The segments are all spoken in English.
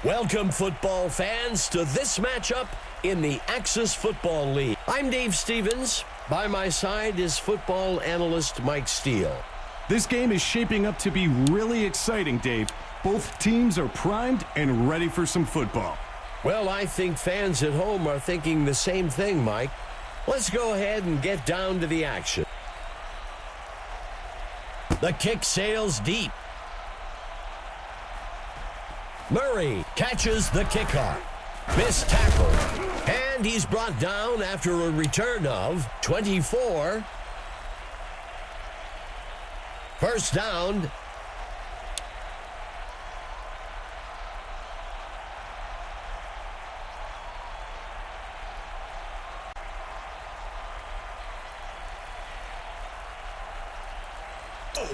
Welcome, football fans, to this matchup in the Axis Football League. I'm Dave Stevens. By my side is football analyst Mike Steele. This game is shaping up to be really exciting, Dave. Both teams are primed and ready for some football. Well, I think fans at home are thinking the same thing, Mike. Let's go ahead and get down to the action. The kick sails deep. Murray catches the kickoff. Missed tackle. And he's brought down after a return of 24. First down.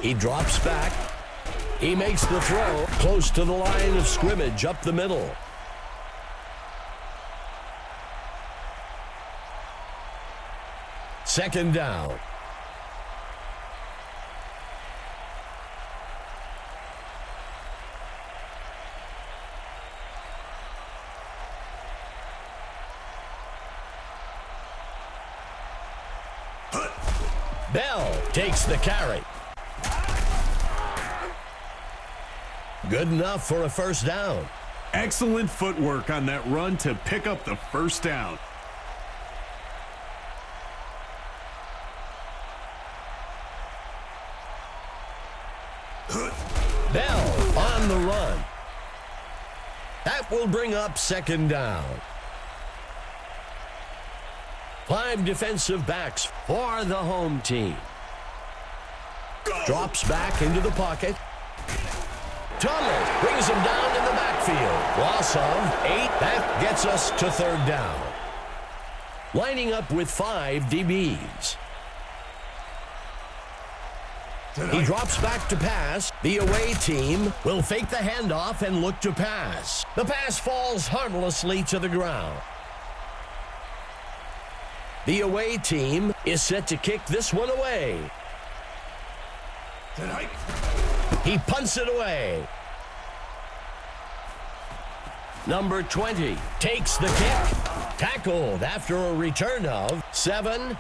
He drops back. He makes the throw close to the line of scrimmage up the middle. Second down. Bell takes the carry. Good enough for a first down. Excellent footwork on that run to pick up the first down. Bell on the run. That will bring up second down. 5 defensive backs for the home team. Drops back into the pocket. Thomas brings him down in the backfield. Loss of 8. That gets us to third down. Lining up with 5 DBs. He drops back to pass. The away team will fake the handoff and look to pass. The pass falls harmlessly to the ground. The away team is set to kick this one away. He punts it away. Number 20 takes the kick. Tackled after a return of 7.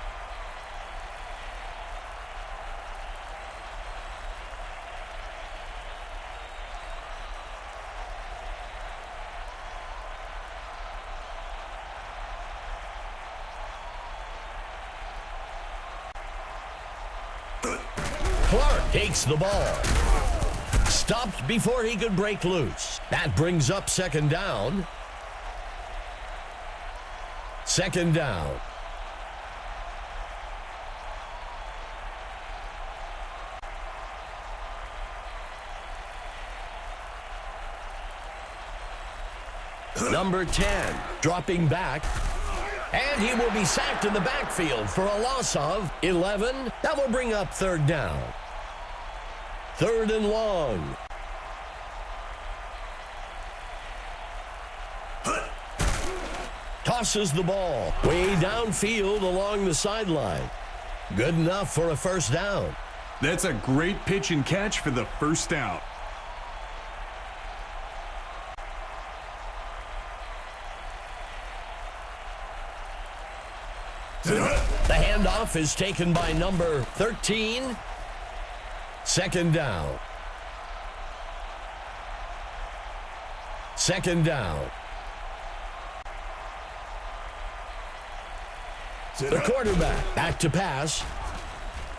Clark takes the ball. Stopped before he could break loose. That brings up second down. Second down. Number 10 dropping back. And he will be sacked in the backfield for a loss of 11. That will bring up third down. Third and long. Tosses the ball way downfield along the sideline. Good enough for a first down. That's a great pitch and catch for the first down. The handoff is taken by number 13. Second down. Second down. The quarterback back to pass.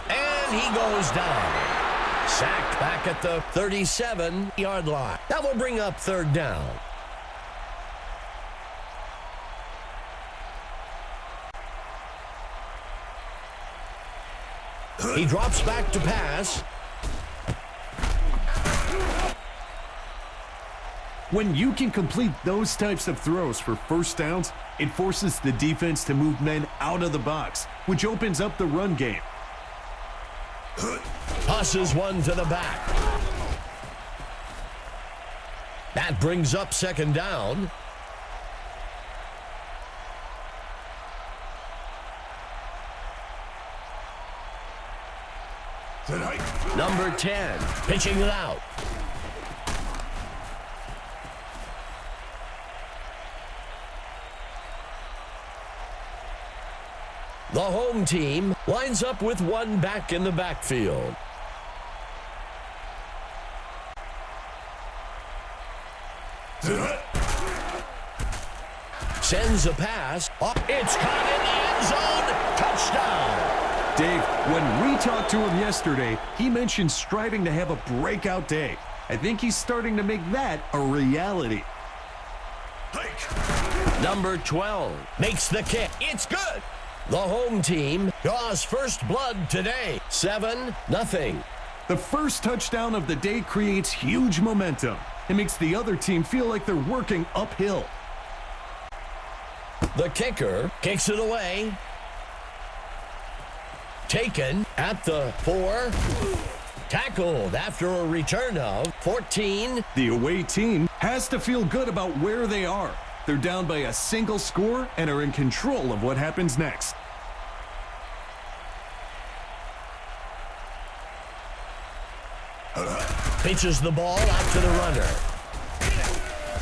And he goes down. Sacked back at the 37-yard line. That will bring up third down. He drops back to pass. When you can complete those types of throws for first downs, it forces the defense to move men out of the box, which opens up the run game. Tosses one to the back. That brings up second down. Number 10, pitching it out. The home team lines up with one back in the backfield. Sends a pass. Oh, it's caught in the end zone. Touchdown. Dave, when we talked to him yesterday, he mentioned striving to have a breakout day. I think he's starting to make that a reality. Number 12 makes the kick. It's good. The home team draws first blood today. 7-0. The first touchdown of the day creates huge momentum. It makes the other team feel like they're working uphill. The kicker kicks it away. Taken at the 4. Tackled after a return of 14. The away team has to feel good about where they are. They're down by a single score and are in control of what happens next. Pitches the ball out to the runner.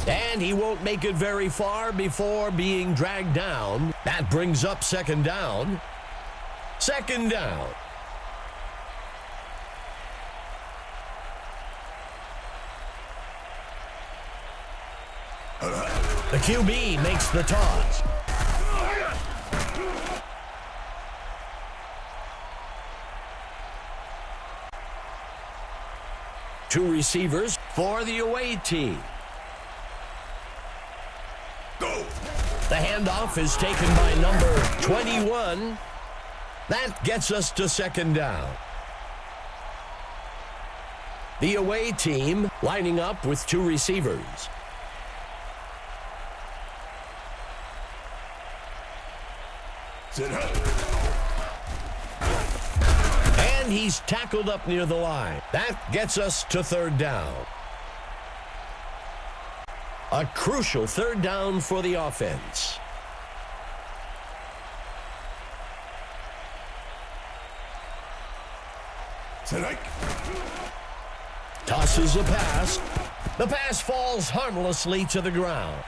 And he won't make it very far before being dragged down. That brings up second down. Second down. The QB makes the toss. Two receivers for the away team. Go. The handoff is taken by number 21. That gets us to second down. The away team lining up with two receivers. And he's tackled up near the line. That gets us to third down. A crucial third down for the offense. Tosses a pass. The pass falls harmlessly to the ground.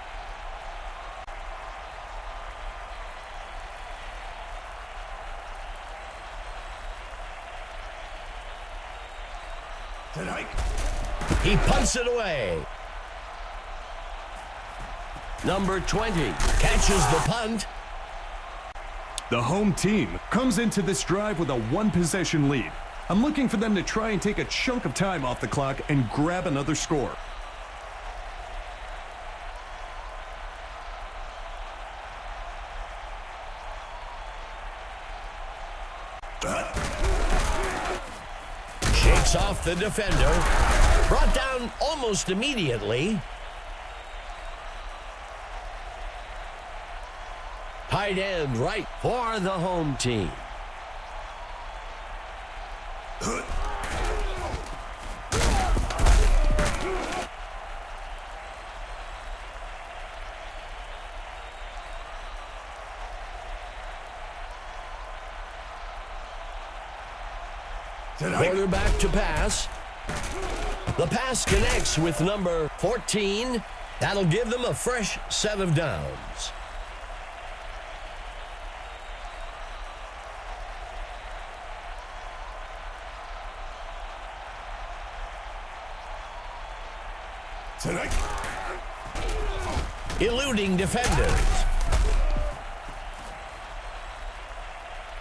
He punts it away. Number 20 catches the punt. The home team comes into this drive with a one-possession lead. I'm looking for them to try and take a chunk of time off the clock and grab another score. Shakes off the defender. Brought down almost immediately. Tight end right for the home team. Quarterback to pass. The pass connects with number 14. That'll give them a fresh set of downs. Eluding defenders.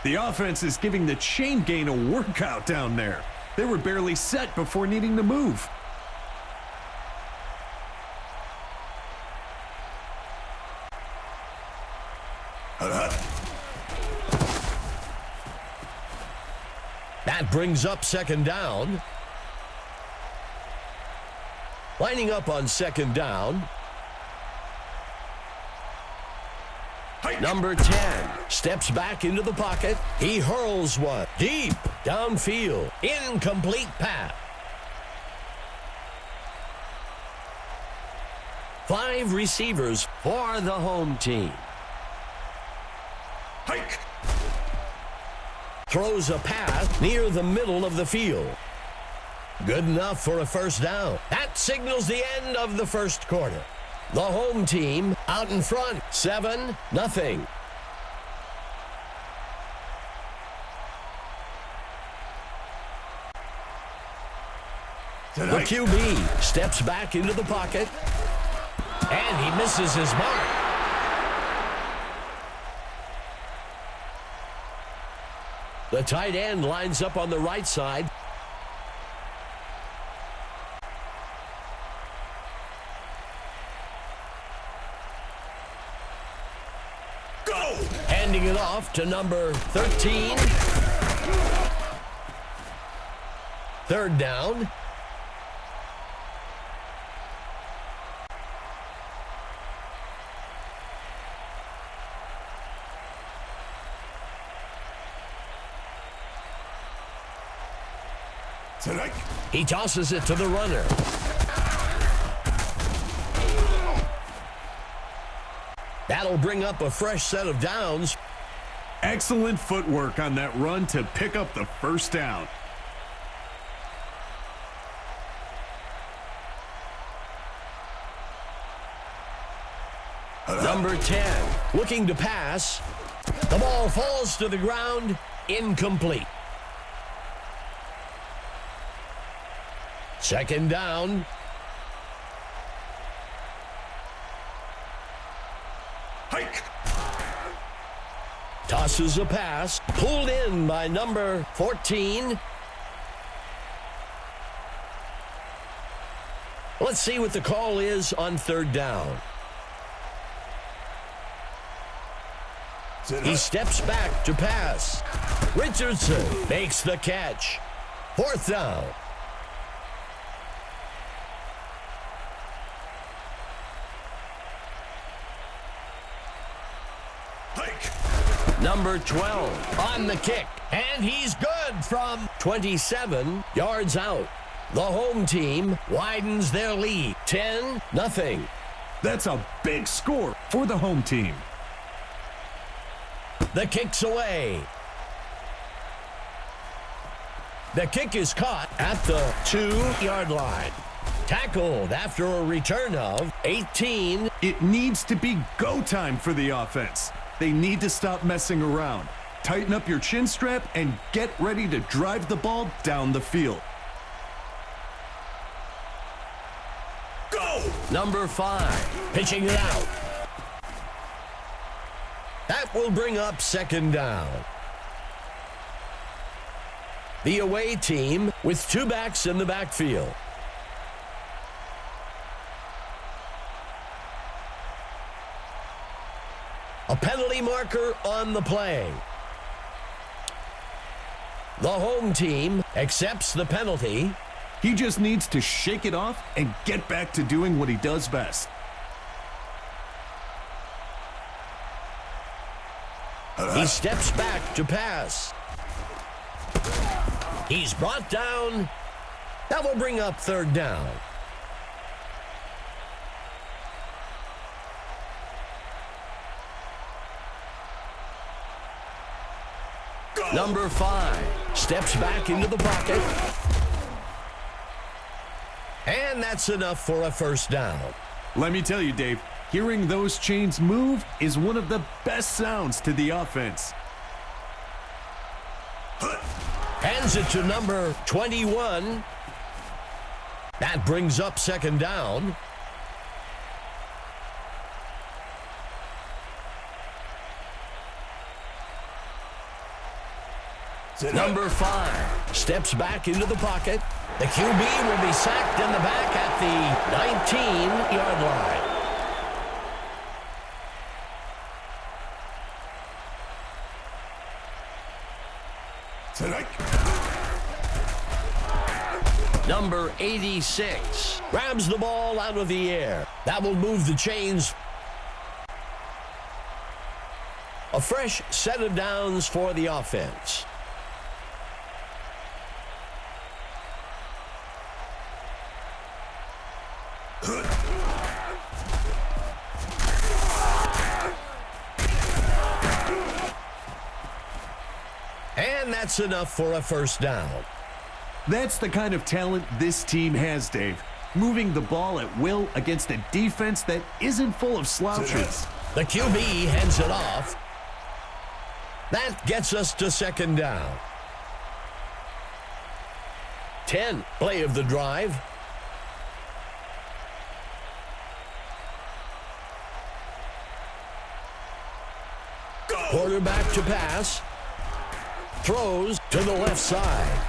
The offense is giving the chain gain a workout down there. They were barely set before needing to move. That brings up second down. Lining up on second down. Number 10 steps back into the pocket. He hurls one deep downfield. Incomplete pass. 5 receivers for the home team. Hike. Throws a pass near the middle of the field. Good enough for a first down. That signals the end of the first quarter. The home team out in front, 7-0. The QB steps back into the pocket, and he misses his mark. The tight end lines up on the right side. Go! Handing it off to number 13. Third down. Tonight. He tosses it to the runner. That'll bring up a fresh set of downs. Excellent footwork on that run to pick up the first down. Number 10, looking to pass. The ball falls to the ground, incomplete. Second down. Hike. Tosses a pass, pulled in by number 14. Let's see what the call is on third down. He steps back to pass. Richardson makes the catch. Fourth down. Number 12 on the kick, and he's good from 27 yards out. The home team widens their lead, 10-0. That's a big score for the home team. The kick's away. The kick is caught at the 2-yard line. Tackled after a return of 18. It needs to be go time for the offense. They need to stop messing around. Tighten up your chin strap and get ready to drive the ball down the field. Go! Number 5, pitching it out. That will bring up second down. The away team with two backs in the backfield. A penalty marker on the play. The home team accepts the penalty. He just needs to shake it off and get back to doing what he does best. He steps back to pass. He's brought down. That will bring up third down. Go! Number 5 steps back into the pocket. And that's enough for a first down. Let me tell you, Dave, hearing those chains move is one of the best sounds to the offense. Hands it to number 21. That brings up second down. Number 5 steps back into the pocket. The QB will be sacked in the back at the 19-yard line. Tonight. Number 86 grabs the ball out of the air. That will move the chains. A fresh set of downs for the offense. And that's enough for a first down. That's the kind of talent this team has, Dave. Moving the ball at will against a defense that isn't full of slouches. The QB hands it off. That gets us to second down. 10, play of the drive. Quarterback to pass. Throws to the left side.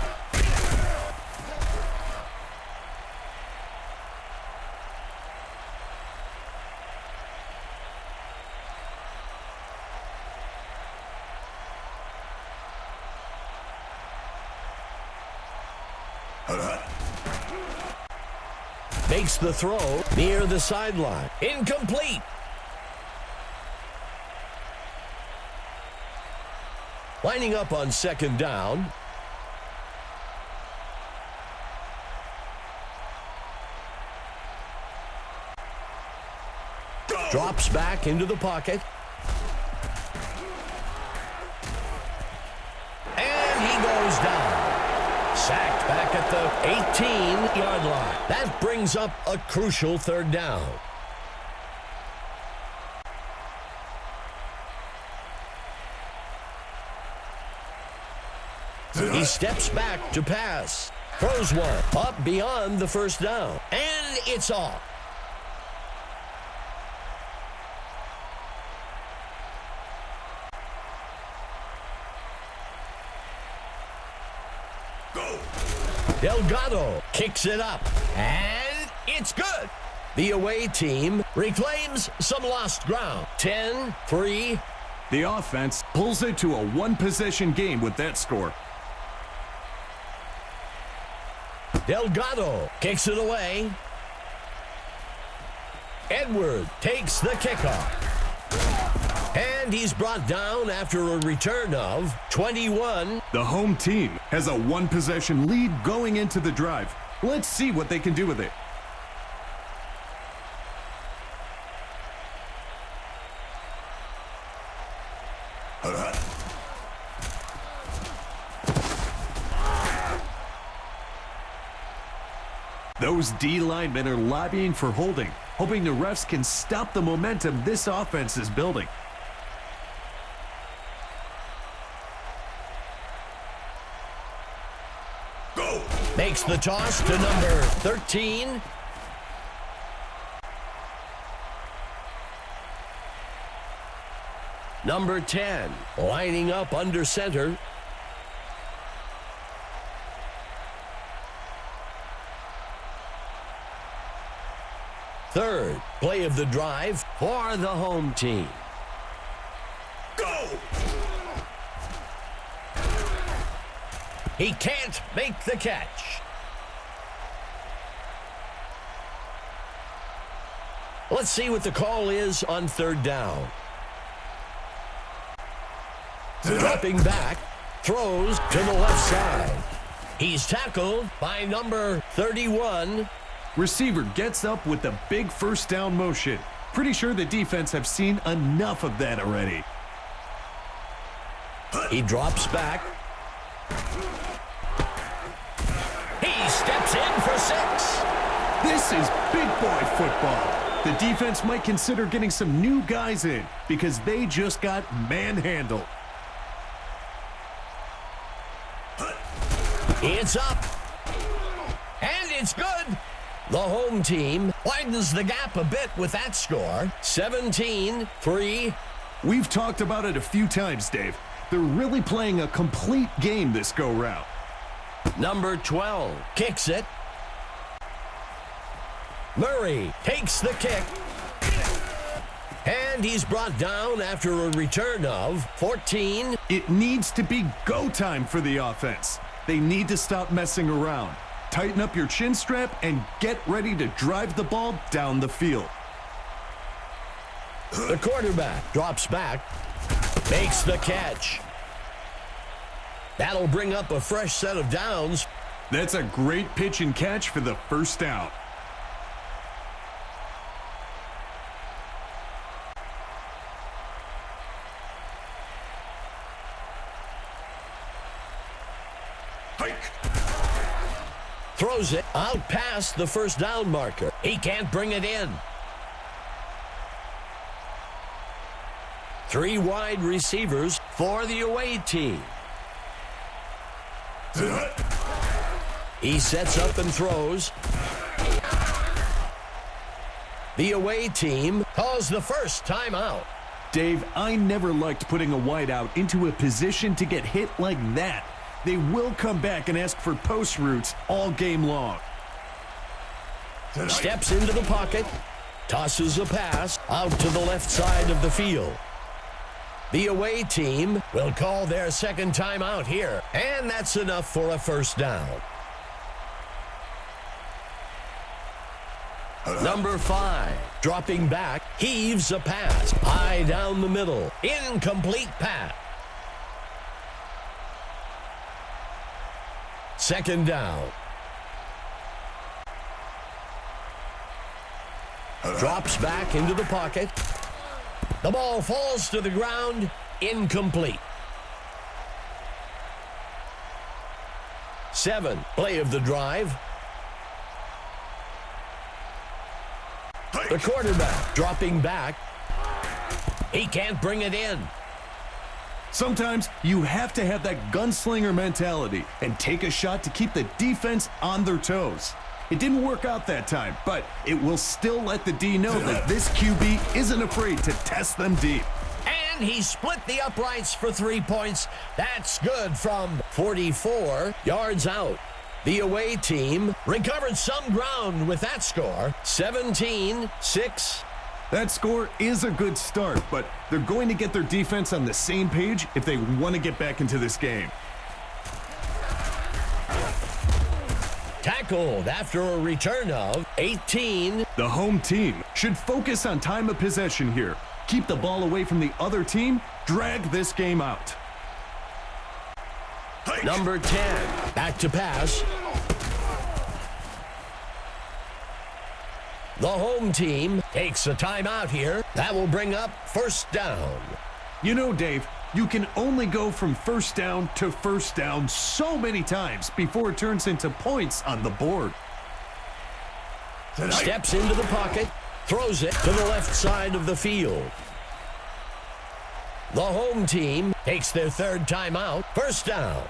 Makes the throw near the sideline. Incomplete. Lining up on second down. Drops back into the pocket. And he goes down. Sacked back at the 18-yard line. That brings up a crucial third down. He steps back to pass. Throws one up beyond the first down. And it's off. Delgado kicks it up, and it's good. The away team reclaims some lost ground. 10-3. The offense pulls it to a one-possession game with that score. Delgado kicks it away. Edward takes the kickoff. And he's brought down after a return of 21. The home team has a one-possession lead going into the drive. Let's see what they can do with it. Those D linemen are lobbying for holding, hoping the refs can stop the momentum this offense is building. Makes the toss to number 13. Number 10, lining up under center. Third play of the drive for the home team. Go! He can't make the catch. Let's see what the call is on third down. Dropping back, throws to the left side. He's tackled by number 31. Receiver gets up with the big first down motion. Pretty sure the defense have seen enough of that already. He drops back. He steps in for 6. This is big boy football. The defense might consider getting some new guys in because they just got manhandled. It's up. And it's good. The home team widens the gap a bit with that score. 17-3. We've talked about it a few times, Dave. They're really playing a complete game this go-round. Number 12 kicks it. Murray takes the kick. And he's brought down after a return of 14. It needs to be go time for the offense. They need to stop messing around. Tighten up your chin strap and get ready to drive the ball down the field. The quarterback drops back, makes the catch. That'll bring up a fresh set of downs. That's a great pitch and catch for the first down. Throws it out past the first down marker. He can't bring it in. 3 wide receivers for the away team. He sets up and throws. The away team calls the first timeout. Dave, I never liked putting a wideout into a position to get hit like that. They will come back and ask for post routes all game long. Steps into the pocket, tosses a pass out to the left side of the field. The away team will call their second timeout here, and that's enough for a first down. Number 5, dropping back, heaves a pass, high down the middle, incomplete pass. Second down. Drops back into the pocket. The ball falls to the ground, incomplete. 7, play of the drive. The quarterback dropping back. He can't bring it in. Sometimes you have to have that gunslinger mentality and take a shot to keep the defense on their toes. It didn't work out that time, but it will still let the D know that this QB isn't afraid to test them deep. And he split the uprights for 3 points. That's good from 44 yards out. The away team recovered some ground with that score, 17-6. That score is a good start, but they're going to get their defense on the same page if they want to get back into this game. Tackled after a return of 18. The home team should focus on time of possession here. Keep the ball away from the other team. Drag this game out. Number 10, back to pass. The home team takes a timeout here. That will bring up first down. You know, Dave, you can only go from first down to first down so many times before it turns into points on the board. Steps into the pocket, throws it to the left side of the field. The home team takes their third timeout, first down.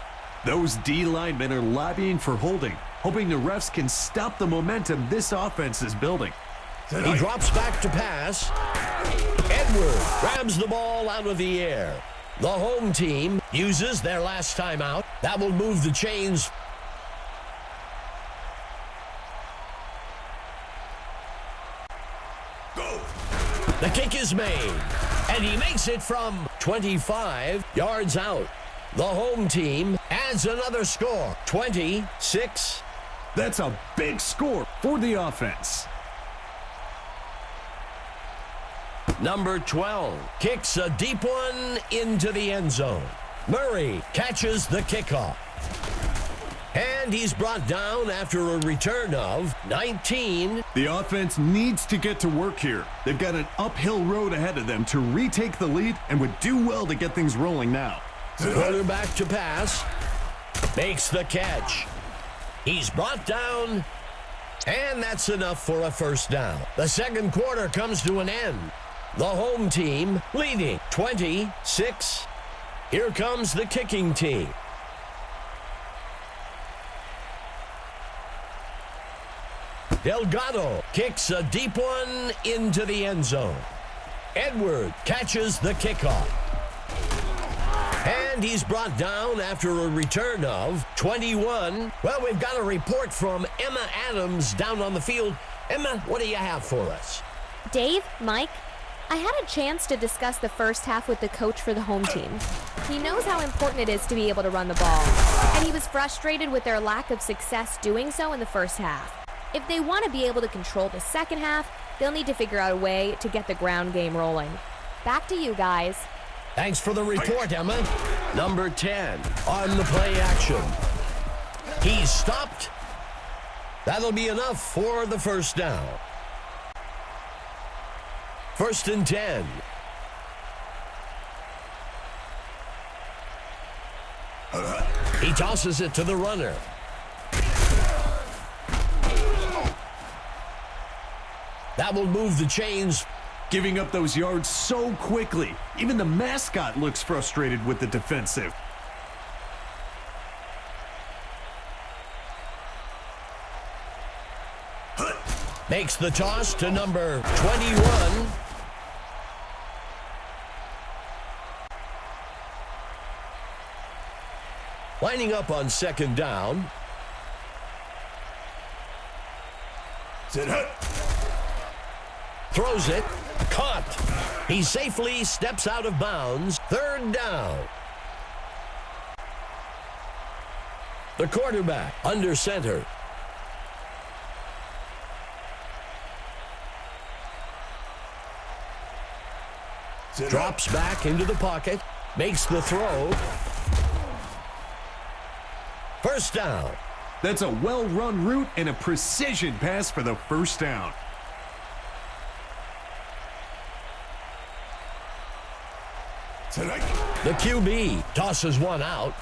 Those D linemen are lobbying for holding, hoping the refs can stop the momentum this offense is building. He drops back to pass. Edward grabs the ball out of the air. The home team uses their last timeout. That will move the chains. Go. The kick is made, and he makes it from 25 yards out. The home team adds another score, 26. That's a big score for the offense. Number 12 kicks a deep one into the end zone. Murray catches the kickoff. And he's brought down after a return of 19. The offense needs to get to work here. They've got an uphill road ahead of them to retake the lead and would do well to get things rolling now. Quarterback to pass. Makes the catch. He's brought down. And that's enough for a first down. The second quarter comes to an end. The home team leading 26. Here comes the kicking team. Delgado kicks a deep one into the end zone. Edward catches the kickoff. And he's brought down after a return of 21. Well, we've got a report from Emma Adams down on the field. Emma, what do you have for us? Dave, Mike, I had a chance to discuss the first half with the coach for the home team. He knows how important it is to be able to run the ball, and he was frustrated with their lack of success doing so in the first half. If they want to be able to control the second half, they'll need to figure out a way to get the ground game rolling. Back to you guys. Thanks for the report, Emma. Number 10 on the play action. He's stopped. That'll be enough for the first down. First and 10. He tosses it to the runner. That will move the chains. Giving up those yards so quickly. Even the mascot looks frustrated with the defensive. Makes the toss to number 21. Lining up on second down. Throws it. Caught. He safely steps out of bounds. Third down. The quarterback under center. Drops back into the pocket. Makes the throw. First down. That's a well-run route and a precision pass for the first down. The QB tosses one out.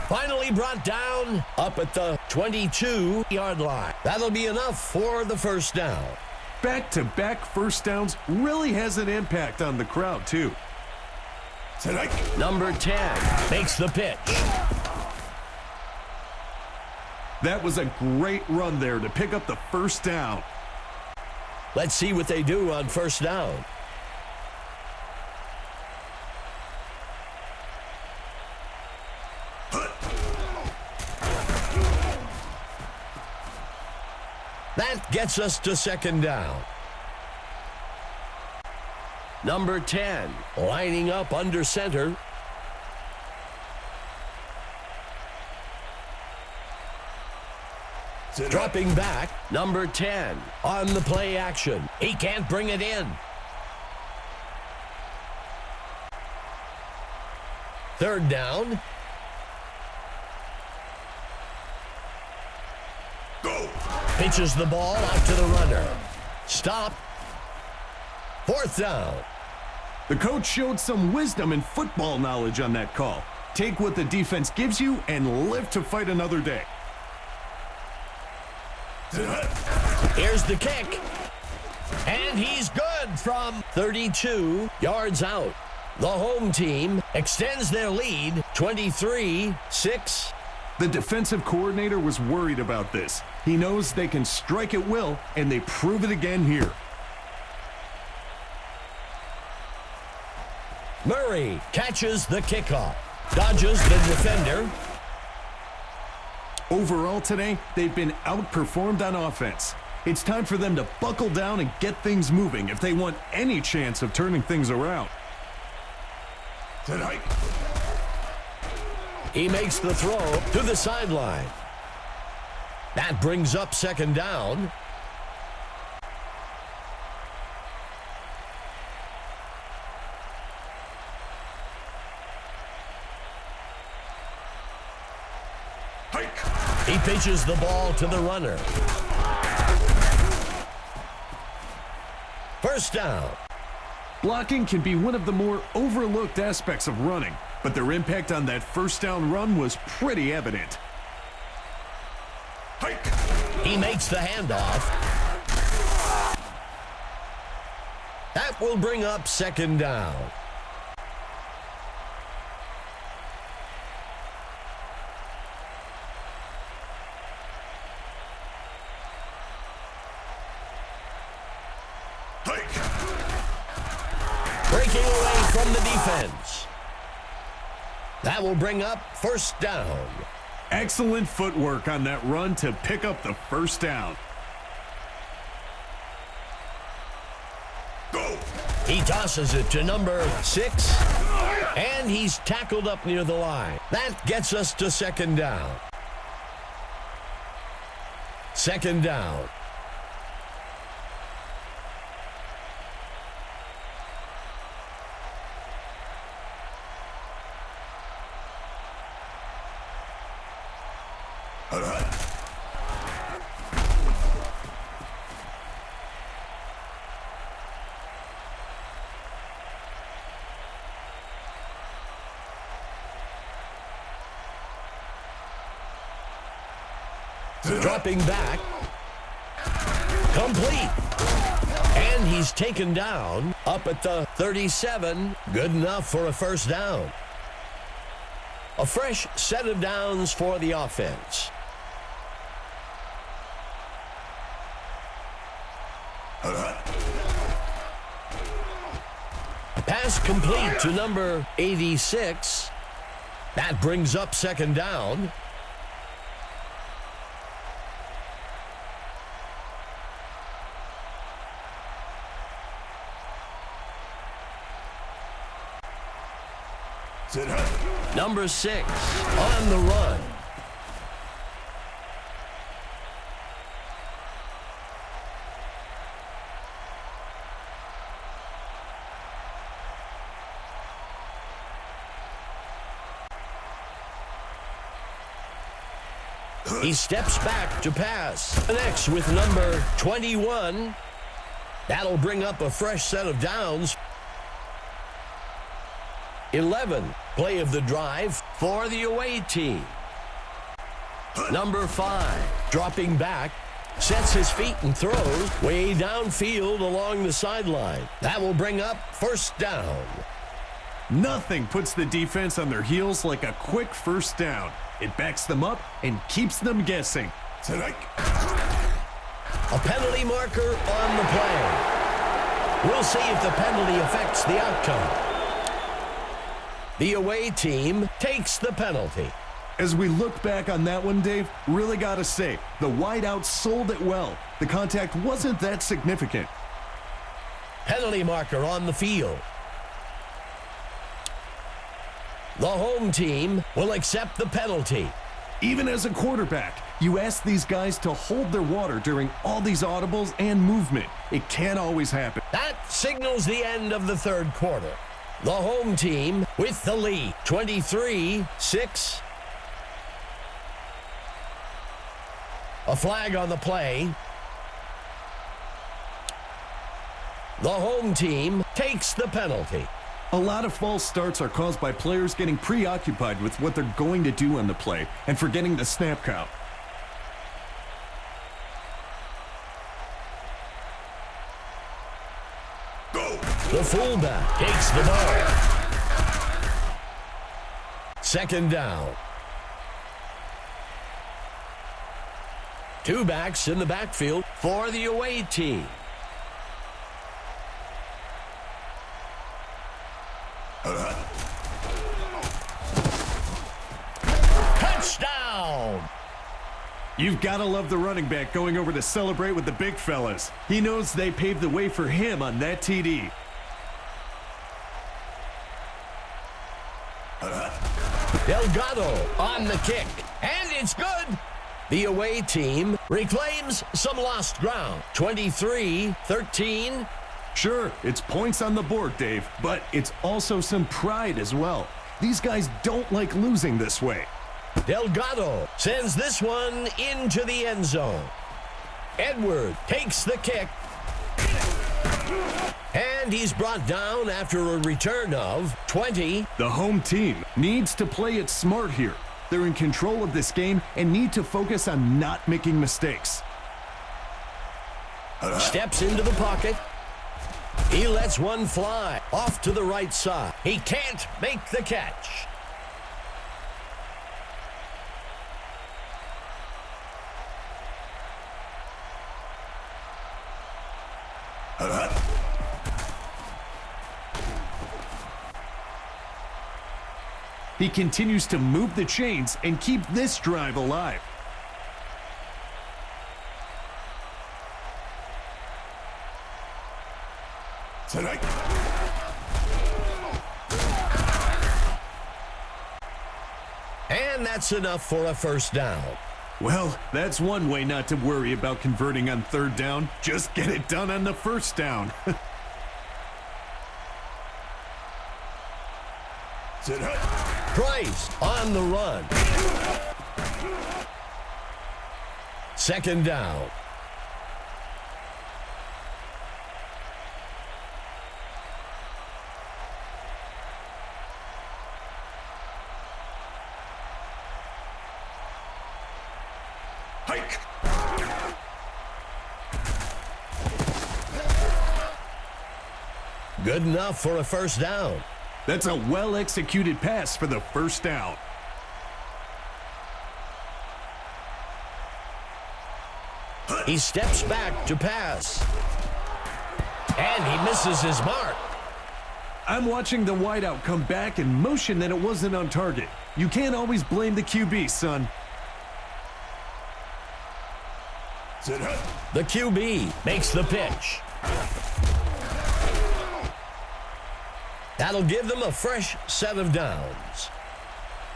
Finally brought down up at the 22-yard line. That'll be enough for the first down. Back-to-back first downs really has an impact on the crowd, too. Number 10 makes the pitch. That was a great run there to pick up the first down. Let's see what they do on first down. That gets us to second down. Number 10 lining up under center. Dropping back, number 10 on the play action. He can't bring it in. Third down. Go. Pitches the ball out to the runner. Stop. Fourth down. The coach showed some wisdom and football knowledge on that call. Take what the defense gives you and live to fight another day. Here's the kick. And he's good from 32 yards out. The home team extends their lead 23-6. The defensive coordinator was worried about this. He knows they can strike at will, and they prove it again here. Murray catches the kickoff. Dodges the defender. Overall today, they've been outperformed on offense. It's time for them to buckle down and get things moving if they want any chance of turning things around. He makes the throw to the sideline. That brings up second down. He pitches the ball to the runner. First down. Blocking can be one of the more overlooked aspects of running, but their impact on that first down run was pretty evident. He makes the handoff. That will bring up second down. Breaking away from the defense. That will bring up first down. Excellent footwork on that run to pick up the first down. Go. He tosses it to number 6, and he's tackled up near the line. That gets us to second down. Second down. Dropping back. Complete. And he's taken down up at the 37. Good enough for a first down. A fresh set of downs for the offense. Pass complete to number 86. That brings up second down. Number 6 on the run. He steps back to pass. Connects with number 21. That'll bring up a fresh set of downs. 11, play of the drive for the away team. Number 5, dropping back, sets his feet and throws way downfield along the sideline. That will bring up first down. Nothing puts the defense on their heels like a quick first down. It backs them up and keeps them guessing. A penalty marker on the play. We'll see if the penalty affects the outcome. The away team takes the penalty. As we look back on that one, Dave, really gotta say, the wideout sold it well. The contact wasn't that significant. Penalty marker on the field. The home team will accept the penalty. Even as a quarterback, you ask these guys to hold their water during all these audibles and movement. It can't always happen. That signals the end of the third quarter. The home team with the lead, 23-6. A flag on the play. The home team takes the penalty. A lot of false starts are caused by players getting preoccupied with what they're going to do on the play and forgetting the snap count. The fullback takes the ball. Second down. Two backs in the backfield for the away team. Touchdown! You've got to love the running back going over to celebrate with the big fellas. He knows they paved the way for him on that TD. Delgado on the kick, and it's good. The away team reclaims some lost ground, 23-13. Sure, it's points on the board, Dave, but it's also some pride as well. These guys don't like losing this way. Delgado sends this one into the end zone. Edward takes the kick. And he's brought down after a return of 20. The home team needs to play it smart here. They're in control of this game and need to focus on not making mistakes. Steps into the pocket. He lets one fly off to the right side. He can't make the catch. He continues to move the chains and keep this drive alive. And that's enough for a first down. Well, that's one way not to worry about converting on third down. Just get it done on the first down. Price on the run. Second down. Hike. Good enough for a first down. That's a well-executed pass for the first down. He steps back to pass. And he misses his mark. I'm watching the wideout come back and motion that it wasn't on target. You can't always blame the QB, son. The QB makes the pitch. That'll give them a fresh set of downs.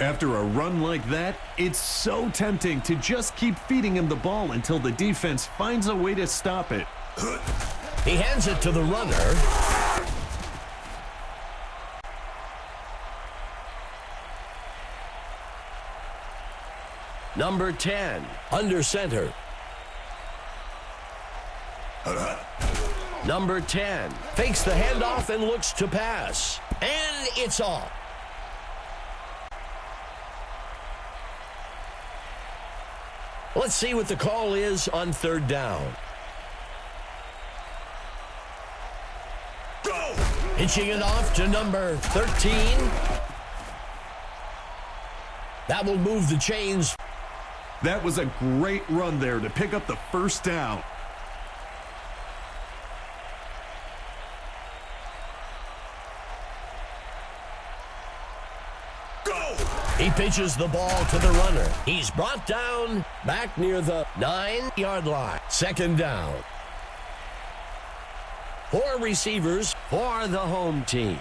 After a run like that, it's so tempting to just keep feeding him the ball until the defense finds a way to stop it. He hands it to the runner. Number 10, under center. Number 10 fakes the handoff and looks to pass. And it's off. Let's see what the call is on third down. Go! Pitching it off to number 13. That will move the chains. That was a great run there to pick up the first down. Go! He pitches the ball to the runner. He's brought down back near the 9-yard line. Second down. 4 receivers for the home team.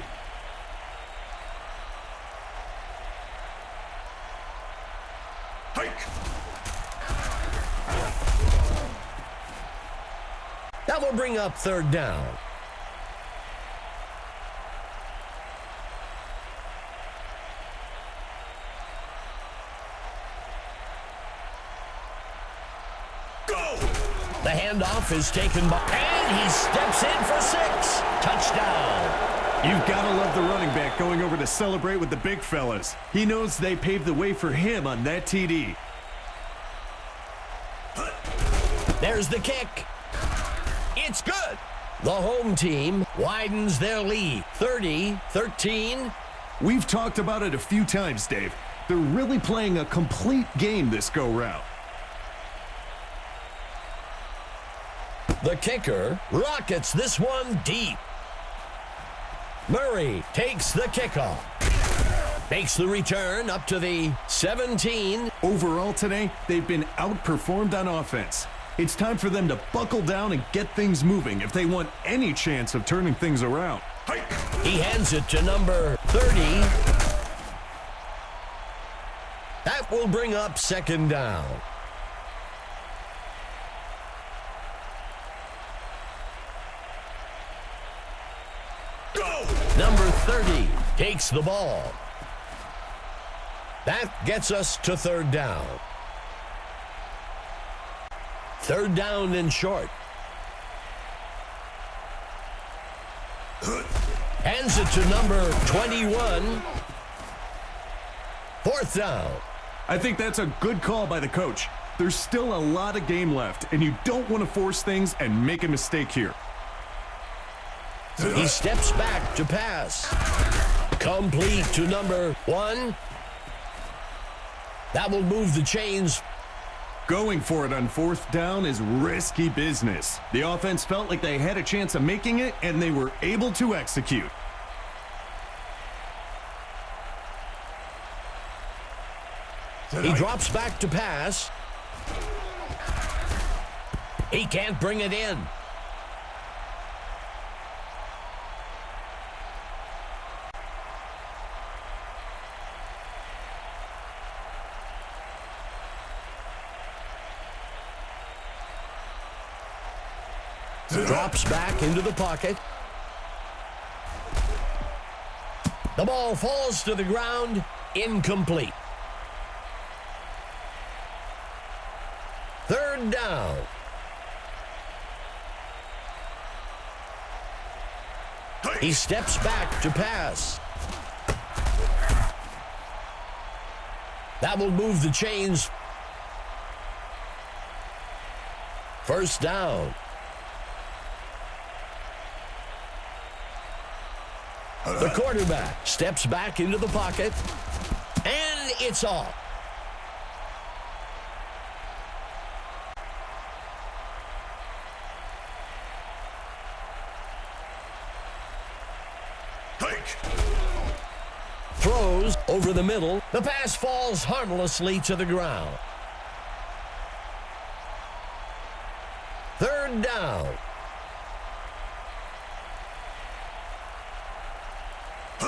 Hike! That will bring up third down. Go! The handoff is taken by, and he steps in for 6. Touchdown. You've got to love the running back going over to celebrate with the big fellas. He knows they paved the way for him on that TD. There's the kick. It's good. The home team widens their lead. 30-13. We've talked about it a few times, Dave. They're really playing a complete game this go-round. The kicker rockets this one deep. Murray takes the kickoff. Makes the return up to the 17. Overall today, they've been outperformed on offense. It's time for them to buckle down and get things moving if they want any chance of turning things around. Hike! He hands it to number 30. That will bring up second down. Go! Number 30 takes the ball. That gets us to third down. Third down and short. Hands it to number 21. Fourth down. I think that's a good call by the coach. There's still a lot of game left, and you don't want to force things and make a mistake here. He steps back to pass. Complete to number 1. That will move the chains. Going for it on fourth down is risky business. The offense felt like they had a chance of making it, and they were able to execute. He drops back to pass. He can't bring it in. Drops back into the pocket. The ball falls to the ground. Incomplete. Third down. He steps back to pass. That will move the chains. First down. The quarterback steps back into the pocket, and it's off. Hike. Throws over the middle. The pass falls harmlessly to the ground. Third down.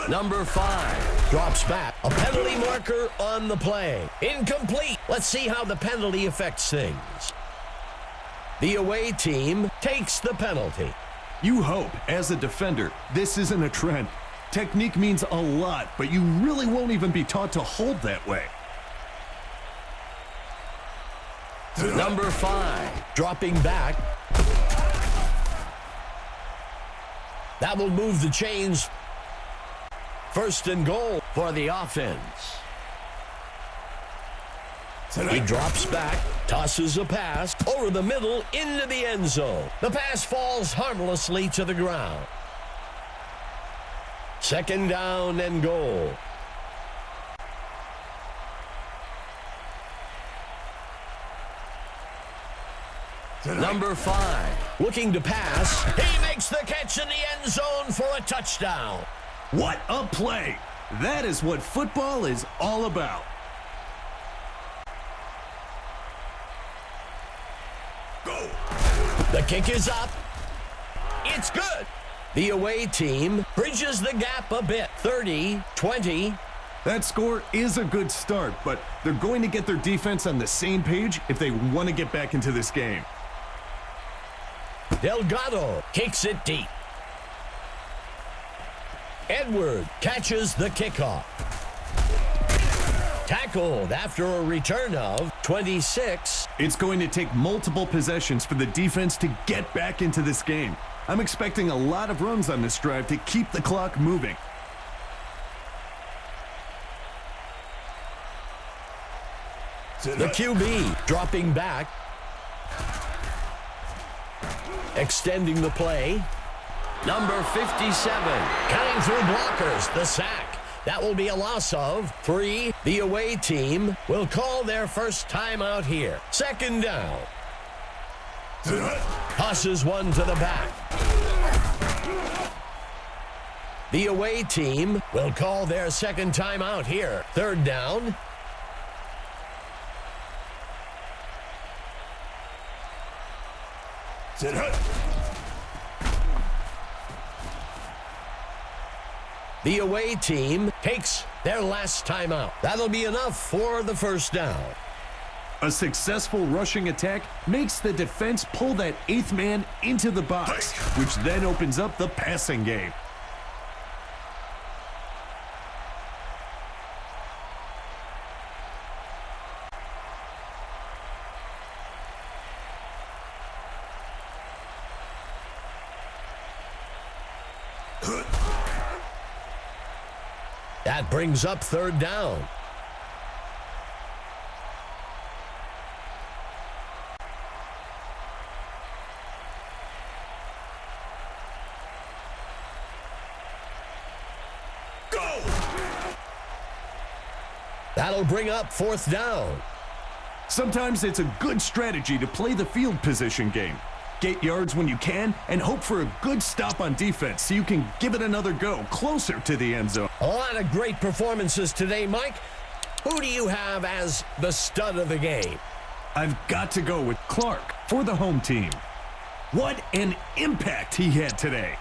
Number 5 drops back. A penalty marker on the play. Incomplete. Let's see how the penalty affects things. The away team takes the penalty. You hope, as a defender, this isn't a trend. Technique means a lot, but you really won't even be taught to hold that way. Number 5 dropping back. That will move the chains. First and goal for the offense. He drops back, tosses a pass over the middle into the end zone. The pass falls harmlessly to the ground. Second down and goal. Number 5 looking to pass. He makes the catch in the end zone for a touchdown. What a play! That is what football is all about. Go. The kick is up. It's good. The away team bridges the gap a bit. 30-20. That score is a good start, but they're going to get their defense on the same page if they want to get back into this game. Delgado kicks it deep. Edward catches the kickoff. Tackled after a return of 26. It's going to take multiple possessions for the defense to get back into this game. I'm expecting a lot of runs on this drive to keep the clock moving. The QB dropping back. Extending the play. Number 57, cutting through blockers, the sack. That will be a loss of 3. The away team will call their first timeout here. Second down. Tosses one to the back. The away team will call their second timeout here. Third down. The away team takes their last timeout. That'll be enough for the first down. A successful rushing attack makes the defense pull that 8th man into the box, which then opens up the passing game. That brings up third down. Go. That'll bring up fourth down. Sometimes it's a good strategy to play the field position game. Get yards when you can and hope for a good stop on defense so you can give it another go closer to the end zone. A lot of great performances today, Mike. Who do you have as the stud of the game? I've got to go with Clark for the home team. What an impact he had today.